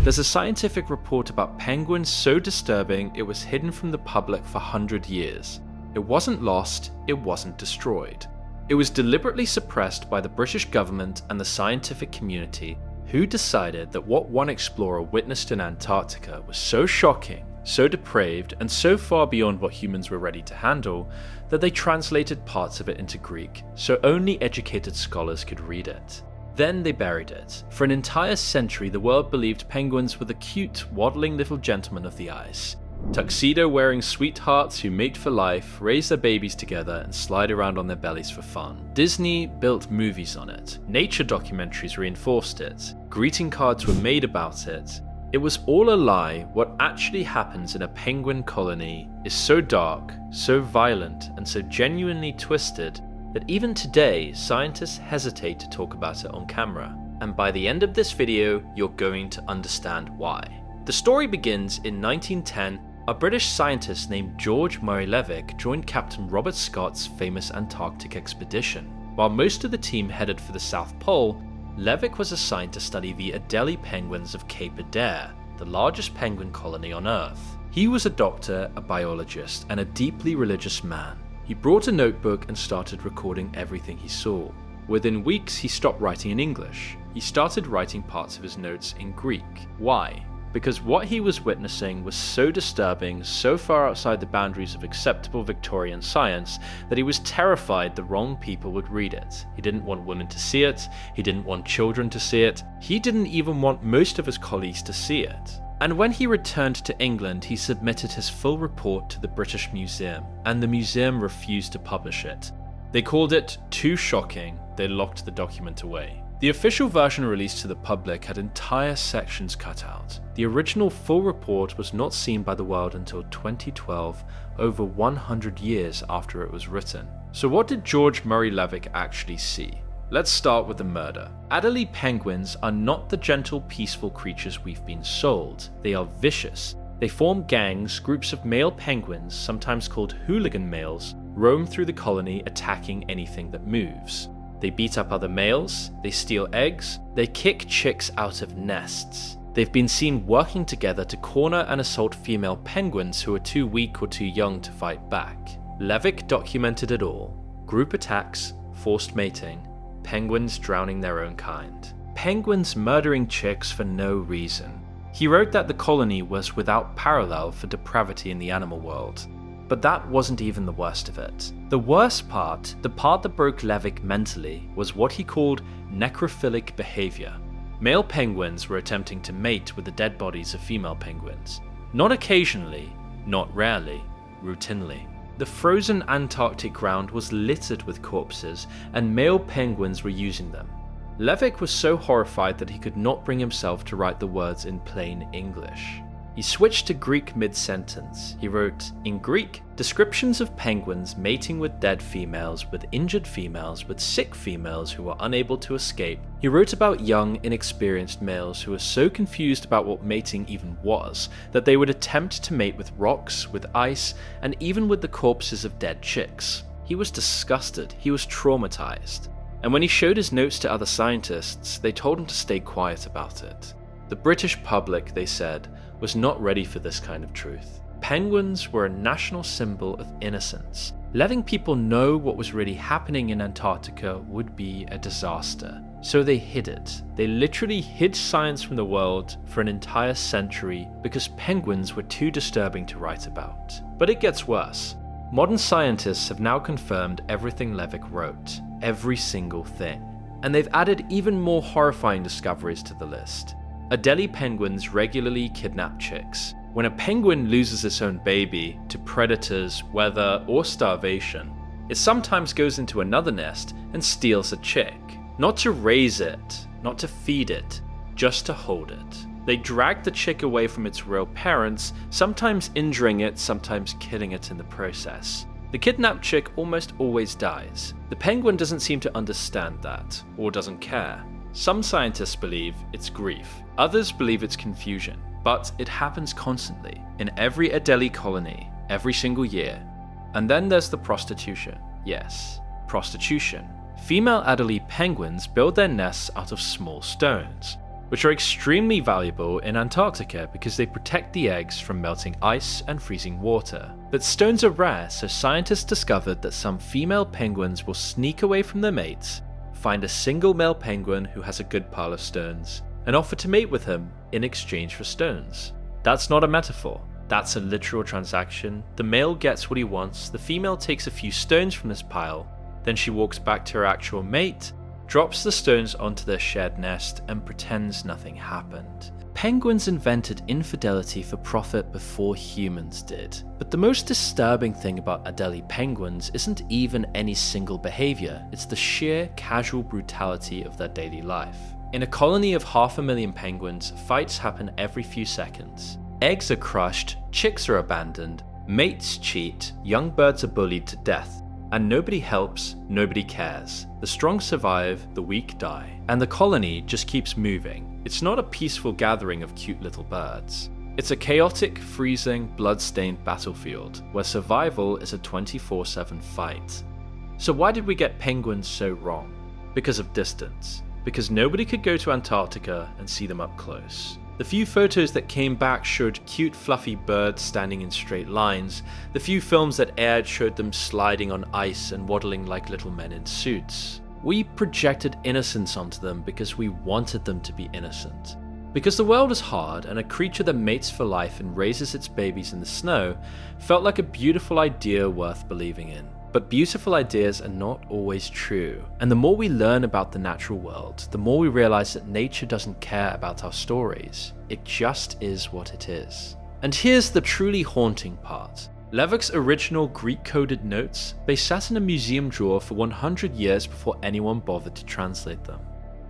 There's a scientific report about penguins so disturbing it was hidden from the public for 100 years. It wasn't lost, it wasn't destroyed. It was deliberately suppressed by the British government and the scientific community, who decided that what one explorer witnessed in Antarctica was so shocking, so depraved, and so far beyond what humans were ready to handle, that they translated parts of it into Greek, so only educated scholars could read it. Then they buried it. For an entire century, the world believed penguins were the cute, waddling little gentlemen of the ice. Tuxedo-wearing sweethearts who mate for life, raise their babies together, and slide around on their bellies for fun. Disney built movies on it. Nature documentaries reinforced it. Greeting cards were made about it. It was all a lie. What actually happens in a penguin colony is so dark, so violent, and so genuinely twisted that even today, scientists hesitate to talk about it on camera. And by the end of this video, you're going to understand why. The story begins in 1910. A British scientist named George Murray Levick joined Captain Robert Scott's famous Antarctic expedition. While most of the team headed for the South Pole, Levick was assigned to study the Adelie penguins of Cape Adare, the largest penguin colony on Earth. He was a doctor, a biologist, and a deeply religious man. He brought a notebook and started recording everything he saw. Within weeks, he stopped writing in English. He started writing parts of his notes in Greek. Why? Because what he was witnessing was so disturbing, so far outside the boundaries of acceptable Victorian science, that he was terrified the wrong people would read it. He didn't want women to see it, he didn't want children to see it, he didn't even want most of his colleagues to see it. And when he returned to England, he submitted his full report to the British Museum, and the museum refused to publish it. They called it too shocking, they locked the document away. The official version released to the public had entire sections cut out. The original full report was not seen by the world until 2012, over 100 years after it was written. So what did George Murray Levick actually see? Let's start with the murder. Adelie penguins are not the gentle, peaceful creatures we've been sold. They are vicious. They form gangs. Groups of male penguins, sometimes called hooligan males, roam through the colony attacking anything that moves. They beat up other males, they steal eggs, they kick chicks out of nests. They've been seen working together to corner and assault female penguins who are too weak or too young to fight back. Levick documented it all. Group attacks, forced mating, penguins drowning their own kind. Penguins murdering chicks for no reason. He wrote that the colony was without parallel for depravity in the animal world. But that wasn't even the worst of it. The worst part, the part that broke Levick mentally, was what he called necrophilic behavior. Male penguins were attempting to mate with the dead bodies of female penguins. Not occasionally, not rarely, routinely. The frozen Antarctic ground was littered with corpses, and male penguins were using them. Levick was so horrified that he could not bring himself to write the words in plain English. He switched to Greek mid-sentence. He wrote, in Greek, descriptions of penguins mating with dead females, with injured females, with sick females who were unable to escape. He wrote about young, inexperienced males who were so confused about what mating even was, that they would attempt to mate with rocks, with ice, and even with the corpses of dead chicks. He was disgusted, he was traumatized. And when he showed his notes to other scientists, they told him to stay quiet about it. The British public, they said, was not ready for this kind of truth. Penguins were a national symbol of innocence. Letting people know what was really happening in Antarctica would be a disaster. So they hid it. They literally hid science from the world for an entire century because penguins were too disturbing to write about. But it gets worse. Modern scientists have now confirmed everything Levick wrote. Every single thing. And they've added even more horrifying discoveries to the list. Adelie penguins regularly kidnap chicks. When a penguin loses its own baby to predators, weather, or starvation, it sometimes goes into another nest and steals a chick. Not to raise it, not to feed it, just to hold it. They drag the chick away from its real parents, sometimes injuring it, sometimes killing it in the process. The kidnapped chick almost always dies. The penguin doesn't seem to understand that, or doesn't care. Some scientists believe it's grief, others believe it's confusion, but it happens constantly, in every Adelie colony, every single year. And then there's the prostitution. Yes, prostitution. Female Adelie penguins build their nests out of small stones. which are extremely valuable in Antarctica because they protect the eggs from melting ice and freezing water. But stones are rare, so scientists discovered that some female penguins will sneak away from their mates, find a single male penguin who has a good pile of stones, and offer to mate with him in exchange for stones. That's not a metaphor. That's a literal transaction. The male gets what he wants, the female takes a few stones from this pile, then she walks back to her actual mate, drops the stones onto their shared nest, and pretends nothing happened. Penguins invented infidelity for profit before humans did. But the most disturbing thing about Adelie penguins isn't even any single behavior, it's the sheer casual brutality of their daily life. In a colony of 500,000 penguins, fights happen every few seconds. Eggs are crushed, chicks are abandoned, mates cheat, young birds are bullied to death. And nobody helps, nobody cares. The strong survive, the weak die. And the colony just keeps moving. It's not a peaceful gathering of cute little birds. It's a chaotic, freezing, blood-stained battlefield, where survival is a 24/7 fight. So why did we get penguins so wrong? Because of distance. Because nobody could go to Antarctica and see them up close. The few photos that came back showed cute fluffy birds standing in straight lines. The few films that aired showed them sliding on ice and waddling like little men in suits. We projected innocence onto them because we wanted them to be innocent. Because the world is hard, and a creature that mates for life and raises its babies in the snow felt like a beautiful idea worth believing in. But beautiful ideas are not always true. And the more we learn about the natural world, the more we realize that nature doesn't care about our stories. It just is what it is. And here's the truly haunting part. Levick's original Greek-coded notes, they sat in a museum drawer for 100 years before anyone bothered to translate them.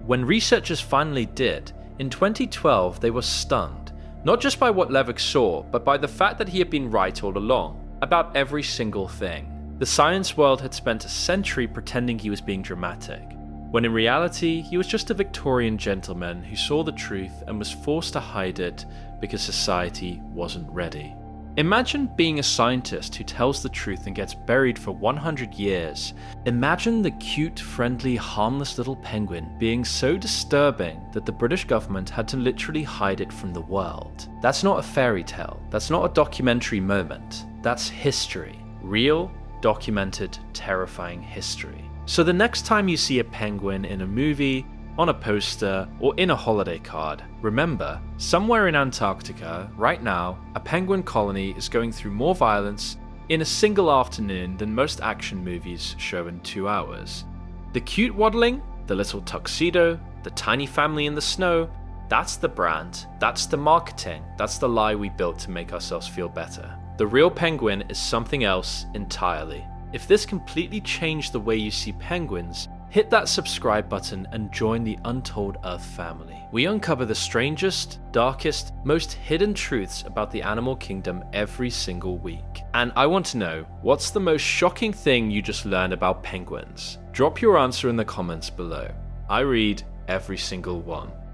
When researchers finally did, in 2012 they were stunned, not just by what Levick saw, but by the fact that he had been right all along, about every single thing. The science world had spent a century pretending he was being dramatic, when in reality he was just a Victorian gentleman who saw the truth and was forced to hide it because society wasn't ready. Imagine being a scientist who tells the truth and gets buried for 100 years. Imagine the cute, friendly, harmless little penguin being so disturbing that the British government had to literally hide it from the world. That's not a fairy tale. That's not a documentary moment. That's history. Real, documented, terrifying history. So the next time you see a penguin in a movie, on a poster, or in a holiday card, remember, somewhere in Antarctica, right now, a penguin colony is going through more violence in a single afternoon than most action movies show in 2 hours. The cute waddling, the little tuxedo, the tiny family in the snow, that's the brand, that's the marketing, that's the lie we built to make ourselves feel better. The real penguin is something else entirely. If this completely changed the way you see penguins, hit that subscribe button and join the Untold Earth family. We uncover the strangest, darkest, most hidden truths about the animal kingdom every single week. And I want to know, what's the most shocking thing you just learned about penguins? Drop your answer in the comments below. I read every single one.